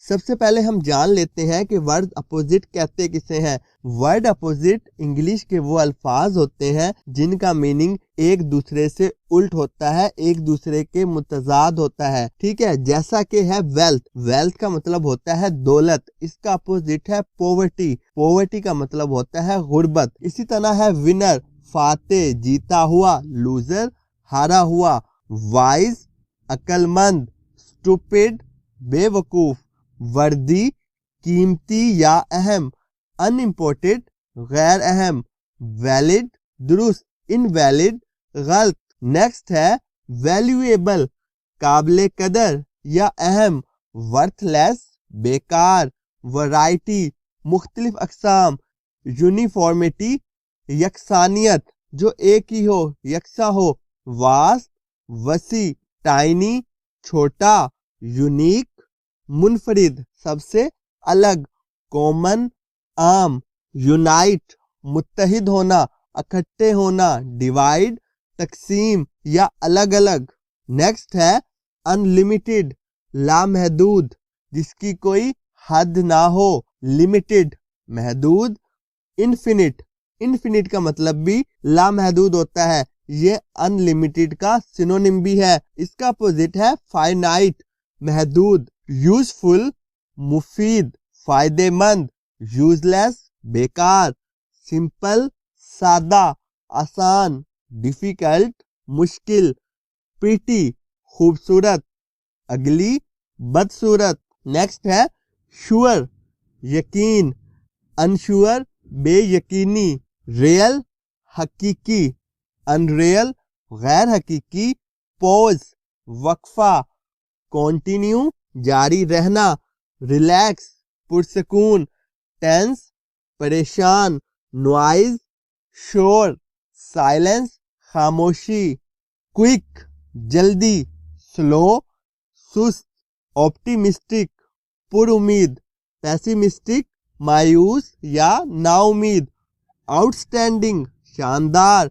सबसे पहले हम जान लेते हैं कि वर्ड अपोजिट कहते किसे हैं। वर्ड अपोजिट इंग्लिश के वो अल्फाज होते हैं जिनका मीनिंग एक दूसरे से उल्ट होता है, एक दूसरे के मुतजाद होता है। ठीक है, जैसा कि है वेल्थ। वेल्थ का मतलब होता है दौलत, इसका अपोजिट है पॉवर्टी। पॉवर्टी का मतलब होता है गुर्बत। इसी तरह है विनर, फाते जीता हुआ, लूजर हारा हुआ, वाइज अक्लमंद, स्टूपिड बेवकूफ, वर्दी कीमती या अहम, अनइम्पोर्टेंट गैर अहम, वैलिड दुरुस्त, इनवैलिड गलत। नेक्स्ट है वैल्यूएबल, काबिले कदर या अहम, वर्थलेस बेकार, वैरायटी मुख्तलिफ अकसाम, यूनिफॉर्मिटी यकसानियत जो एक ही हो, यकसा हो, वास्ट वसी, टाइनी छोटा, यूनिक मुनफरिद सबसे अलग, कॉमन आम, यूनाइट मुत्तहिद होना, इकट्ठे होना, डिवाइड तकसीम या अलग अलग। नेक्स्ट है अनलिमिटेड, लामहदूद जिसकी कोई हद ना हो, लिमिटेड महदूद, इन्फिनिट। इन्फिनिट का मतलब भी लामहदूद होता है, ये अनलिमिटेड का सिनोनिम भी है। इसका अपोजिट है फाइनाइट, महदूद, यूजफुल मुफीद, फायदेमंद, यूजलेस बेकार, सिंपल सादा, आसान, डिफिकल्ट मुश्किल, प्रीटी खूबसूरत, अगली बदसूरत। नेक्स्ट है श्योर यकीन, अनश्योर बेयकीनी, रियल हकीकी, अनरियल गैर हकीकी, पॉज वक्फा, कॉन्टिन्यू जारी रहना, रिलैक्स पुरसकून, टेंस परेशान, नॉइज शोर, साइलेंस खामोशी, क्विक जल्दी, स्लो सुस्त, ऑप्टिमिस्टिक पुरउम्मीद, पेसिमिस्टिक मायूस या नाउमीद, आउटस्टैंडिंग शानदार,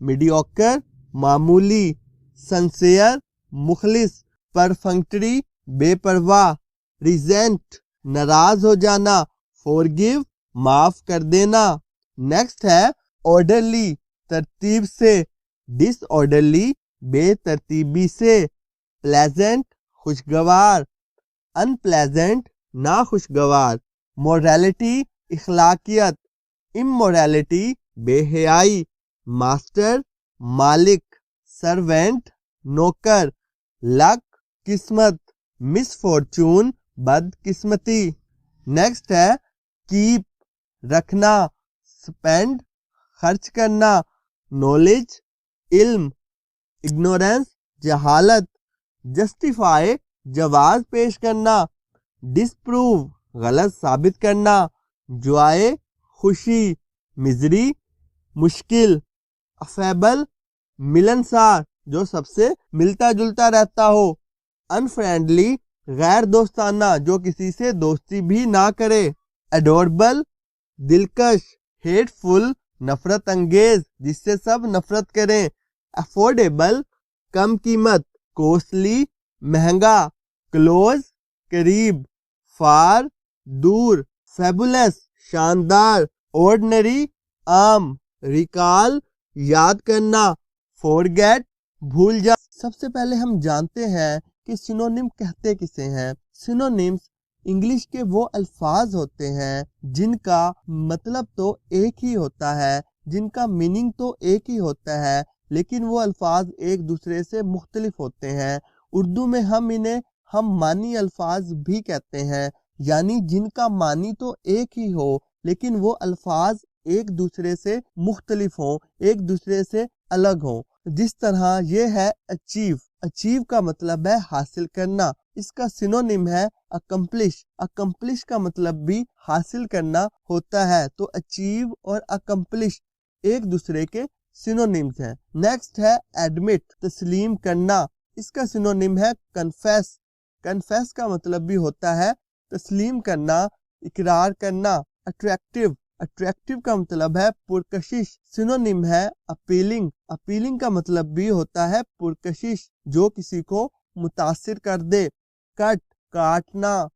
मीडियोकर मामूली, सनसियर मुखलिस, परफंक्टरी बेपरवाह, रिजेंट नाराज हो जाना, फॉरगिव माफ कर देना। नेक्स्ट है ऑर्डरली, तरतीब से, डिसऑर्डरली बेतरतीबी से, प्लेजेंट खुशगवार, अनप्लेजेंट नाखुशगवार, मोरालिटी इखलाकियत, इमोरालिटी बेहयाई, मास्टर मालिक, सर्वेंट नौकर, लक किस्मत, मिसफॉर्चून बदकिस्मती। नेक्स्ट है कीप रखना, स्पेंड खर्च करना, नॉलेज इल्म, इग्नोरेंस जहालत, जस्टिफाई जवाज पेश करना, डिसप्रूव गलत साबित करना, जॉय खुशी, मिजरी मुश्किल, अफेबल मिलनसार जो सबसे मिलता जुलता रहता हो, अनफ्रेंडली गैर दोस्ताना जो किसी से दोस्ती भी ना करे, एडोरेबल दिलकश, हेटफुल नफरत अंगेज जिससे सब नफरत करें, अफोर्डेबल कम कीमत, कॉस्टली महंगा, क्लोज करीब, फार दूर, फैबुलस शानदार, ऑर्डिनरी आम, रिकॉल याद करना, फॉरगेट भूल जा। सबसे पहले हम जानते हैं कि सिनोनिम कहते किसे हैं। सिनोनिम्स इंग्लिश के वो अल्फाज होते हैं जिनका मतलब तो एक ही होता है, जिनका मीनिंग तो एक ही होता है, लेकिन वो अल्फाज एक दूसरे से मुख्तलिफ होते हैं। उर्दू में हम इन्हें हम मानी अल्फाज भी कहते हैं, यानी जिनका मानी तो एक ही हो लेकिन वो अल्फाज एक दूसरे से मुख्तलिफ हों, एक दूसरे से अलग हों। जिस तरह ये है अचीव। अचीव का मतलब है हासिल करना, इसका सिनोनिम है अकम्प्लिश। अकम्प्लिश का मतलब भी हासिल करना होता है, तो अचीव और अकम्प्लिश एक दूसरे के सिनोनिम्स हैं। नेक्स्ट है एडमिट, तस्लीम करना, इसका सिनोनिम है कन्फेस। कन्फेस का मतलब भी होता है तस्लीम करना, इकरार करना। अट्रैक्टिव, अट्रैक्टिव का मतलब है पुरकशिश, सिनोनिम है अपीलिंग। अपीलिंग का मतलब भी होता है पुरकशिश, जो किसी को मुतासिर कर दे। कट काटना,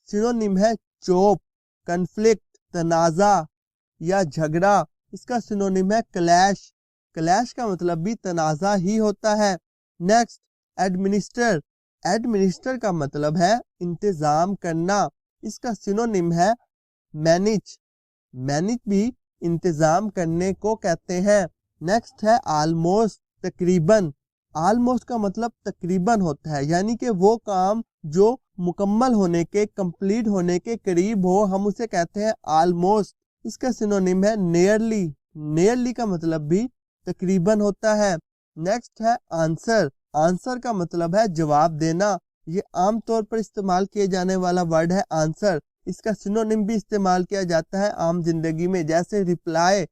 सिनोनिम है चोप, कन्फ्लिक्ट, तनाजा या झगड़ा। इसका सिनोनिम है क्लैश, क्लैश का मतलब भी तनाजा ही होता है। नेक्स्ट, एडमिनिस्टर, एडमिनिस्टर का मतलब है इंतजाम करना। इसका सिनोनिम है मैनेज, मैनेज भी इंतजाम करने को कहते हैं। नेक्स्ट है ऑलमोस्ट, तकरीबन, ऑलमोस्ट का मतलब तकरीबन होता है, यानी कि वो काम जो मुकम्मल होने के, कंप्लीट होने के करीब हो, हम उसे कहते हैं ऑलमोस्ट। इसका सिनोनिम है नियरली, नियरली का मतलब भी तकरीबन होता है। नेक्स्ट है आंसर, आंसर का मतलब है जवाब देना। ये आमतौर पर इस्तेमाल किए जाने वाला वर्ड है आंसर। इसका सिनोनिम भी इस्तेमाल किया जाता है आम जिंदगी में, जैसे रिप्लाई।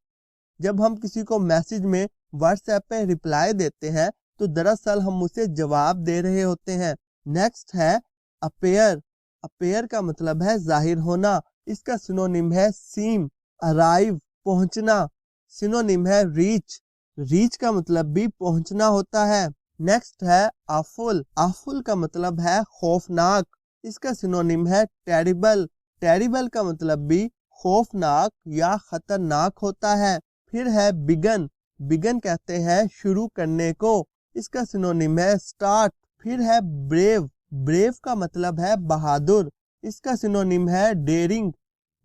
जब हम किसी को मैसेज में व्हाट्सएप पे रिप्लाई देते हैं तो दरअसल हम उसे जवाब दे रहे होते हैं। नेक्स्ट है अपेयर, अपेयर का मतलब है जाहिर होना। इसका सिनोनिम है सीम, अराइव, पहुंचना। सिनोनिम है रीच, रीच का मतलब भी पहुंचना होता है। नेक्स्ट है आफुल, आफुल का मतलब है खौफनाक। इसका सिनोनिम है टेरिबल, टेरिबल का मतलब भी खौफनाक या खतरनाक होता है। फिर है बिगन, बिगन कहते हैं शुरू करने को। इसका सिनोनिम है स्टार्ट। फिर है ब्रेव, ब्रेव का मतलब है बहादुर। इसका सिनोनिम है डेयरिंग,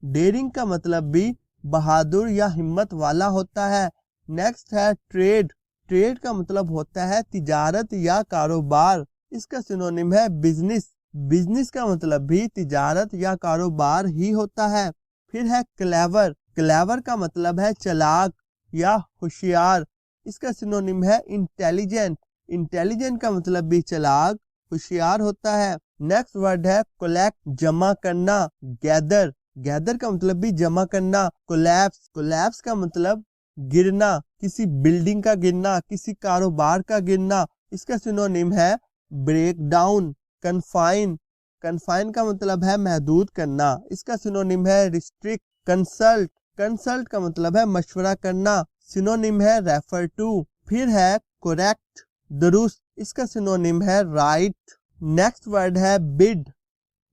डेयरिंग का मतलब भी बहादुर या हिम्मत वाला होता है। नेक्स्ट है ट्रेड, ट्रेड का मतलब होता है तिजारत या कारोबार। इसका सिनोनिम है बिजनेस, बिजनेस का मतलब भी तिजारत या कारोबार ही होता है। फिर है क्लेवर, क्लेवर का मतलब है चालाक या होशियार। इसका सिनोनिम है इंटेलिजेंट, इंटेलिजेंट का मतलब भी चालाक, होशियार होता है। नेक्स्ट वर्ड है कोलेक्ट, जमा करना। गैदर, गैदर का मतलब भी जमा करना। कोलैप्स, कोलैप्स का मतलब गिरना, किसी बिल्डिंग का गिरना, किसी कारोबार का गिरना। इसका सिनोनिम है ब्रेक डाउन। कन्फाइन, कन्फाइन का मतलब है महदूद करना। इसका सिनोनिम है रिस्ट्रिक्ट। कंसल्ट, कंसल्ट का मतलब है मशवरा करना। सिनोनिम है रेफर टू। फिर है करेक्ट, दुरुस्त। इसका सिनोनिम है राइट। नेक्स्ट वर्ड है बिड,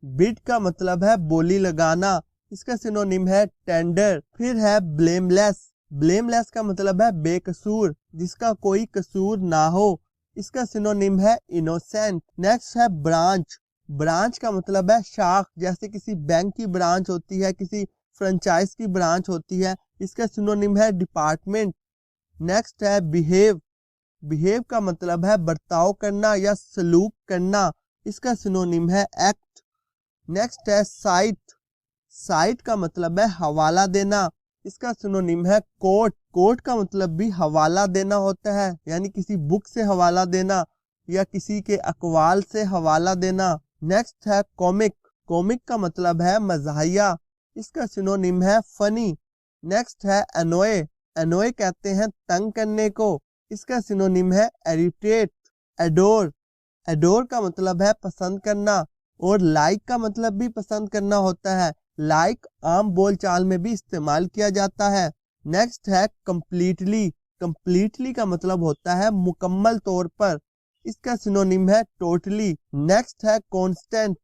बिड का मतलब है बोली लगाना। इसका सिनोनिम है टेंडर। फिर है ब्लेमलेस, ब्लेमलेस का मतलब है बेकसूर, जिसका कोई कसूर ना हो। इसका सिनोनिम है इनोसेंट। नेक्स्ट है ब्रांच, ब्रांच का मतलब है शाख, जैसे किसी बैंक की ब्रांच होती है, किसी फ्रेंचाइज की ब्रांच होती है। इसका सिनोनिम है डिपार्टमेंट। नेक्स्ट है बिहेव, बिहेव का मतलब है बर्ताव करना या सलूक करना। इसका सिनोनिम है एक्ट। नेक्स्ट है साइट, साइट का मतलब है हवाला देना। इसका सिनोनिम है कोट, कोट का मतलब भी हवाला देना होता है, यानी किसी बुक से हवाला देना या किसी के अकवाल से हवाला देना। नेक्स्ट है कॉमिक, कॉमिक का मतलब है मज़ाहिया। इसका सिनोनिम है फनी। नेक्स्ट है एनोए, एनोए कहते हैं तंग करने को। इसका सिनोनिम है इरिटेट। एडोर, एडोर का मतलब है पसंद करना, और लाइक का मतलब भी पसंद करना होता है। लाइक आम बोलचाल में भी इस्तेमाल किया जाता है। नेक्स्ट है कंप्लीटली, कंप्लीटली का मतलब होता है मुकम्मल तौर पर। इसका सिनोनिम है टोटली। नेक्स्ट है कांस्टेंट,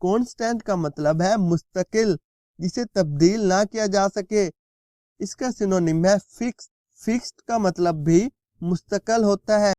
कांस्टेंट का मतलब है मुस्तकिल, जिसे तब्दील ना किया जा सके। इसका सिनोनिम है फिक्स, फिक्स्ड का मतलब भी मुस्तकिल होता है।